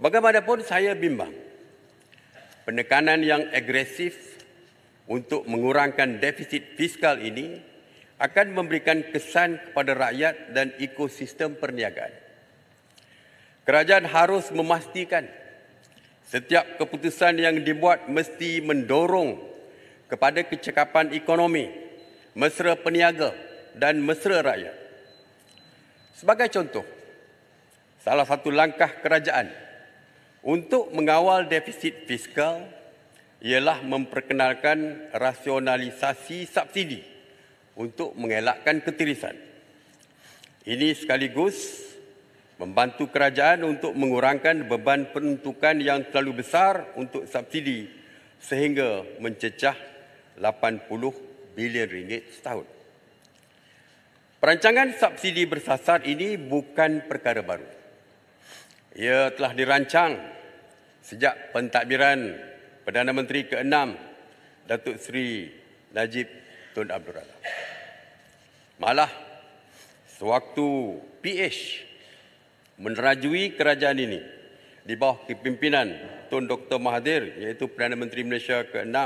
Bagaimanapun saya bimbang, penekanan yang agresif untuk mengurangkan defisit fiskal ini akan memberikan kesan kepada rakyat dan ekosistem perniagaan. Kerajaan harus memastikan setiap keputusan yang dibuat mesti mendorong kepada kecekapan ekonomi, mesra peniaga dan mesra rakyat. Sebagai contoh, salah satu langkah kerajaan untuk mengawal defisit fiskal ialah memperkenalkan rasionalisasi subsidi untuk mengelakkan ketirisan. Ini sekaligus membantu kerajaan untuk mengurangkan beban penuntukan yang terlalu besar untuk subsidi sehingga mencecah 80 bilion ringgit setahun. Perancangan subsidi bersasar ini bukan perkara baru. Ia telah dirancang sejak pentadbiran Perdana Menteri ke-6 Datuk Seri Najib Tun Abdul Razak. Malah, sewaktu PH menerajui kerajaan ini di bawah kepimpinan Tun Dr. Mahathir, iaitu Perdana Menteri Malaysia ke-6,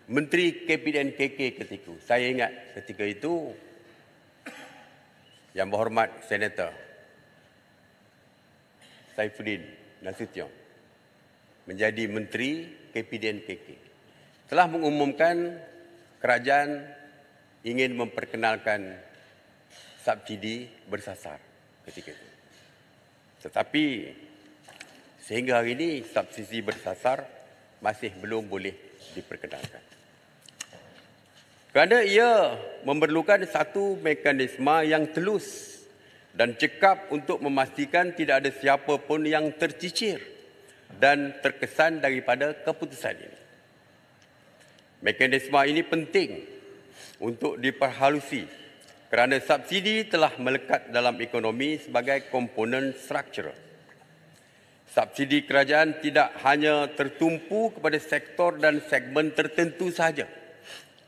Menteri KPDN-KK ketika, saya ingat ketika itu, Yang Berhormat Senator Saifuddin Nasution menjadi Menteri KPDN-KK, telah mengumumkan kerajaan ingin memperkenalkan subsidi bersasar ketika itu. Tetapi sehingga hari ini subsidi bersasar masih belum boleh diperkenalkan. Kerana ia memerlukan satu mekanisme yang telus dan cekap untuk memastikan tidak ada siapa pun yang tercicir dan terkesan daripada keputusan ini. Mekanisme ini penting untuk diperhalusi kerana subsidi telah melekat dalam ekonomi sebagai komponen struktural. Subsidi kerajaan tidak hanya tertumpu kepada sektor dan segmen tertentu sahaja,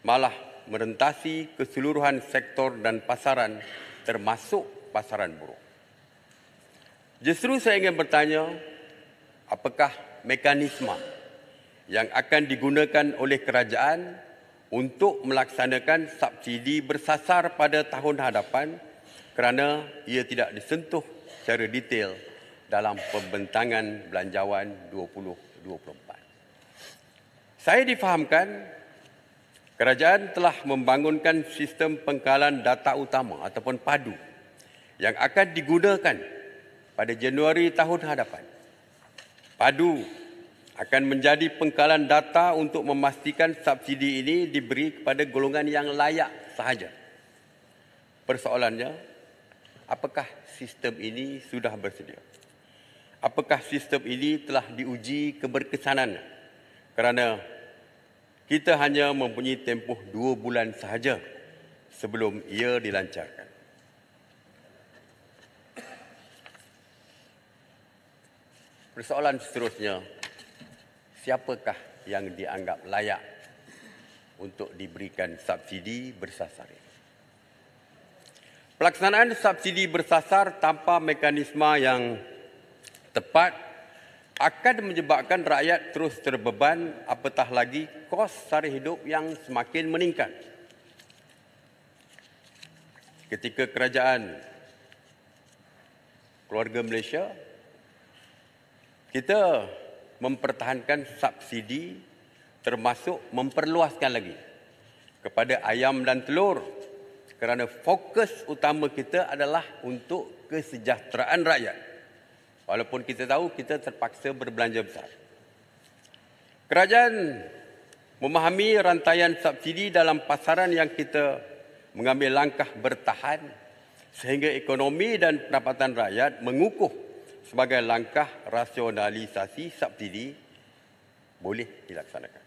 malah merentasi keseluruhan sektor dan pasaran termasuk pasaran buruh. Justru saya ingin bertanya, apakah mekanisme yang akan digunakan oleh kerajaan untuk melaksanakan subsidi bersasar pada tahun hadapan kerana ia tidak disentuh secara detail dalam pembentangan Belanjawan 2024. Saya difahamkan kerajaan telah membangunkan sistem pengkalan data utama ataupun PADU yang akan digunakan pada Januari tahun hadapan. PADU akan menjadi pengkalan data untuk memastikan subsidi ini diberi kepada golongan yang layak sahaja. Persoalannya, apakah sistem ini sudah bersedia? Apakah sistem ini telah diuji keberkesanannya? Kerana kita hanya mempunyai tempoh 2 bulan sahaja sebelum ia dilancarkan. Persoalan seterusnya, siapakah yang dianggap layak untuk diberikan subsidi bersasar ini? Pelaksanaan subsidi bersasar tanpa mekanisme yang tepat akan menyebabkan rakyat terus terbeban, apatah lagi kos sara hidup yang semakin meningkat. Ketika kerajaan keluarga Malaysia, kita mempertahankan subsidi termasuk memperluaskan lagi kepada ayam dan telur kerana fokus utama kita adalah untuk kesejahteraan rakyat. Walaupun kita tahu kita terpaksa berbelanja besar. Kerajaan memahami rantaian subsidi dalam pasaran yang kita mengambil langkah bertahan sehingga ekonomi dan pendapatan rakyat mengukuh sebagai langkah rasionalisasi subsidi boleh dilaksanakan.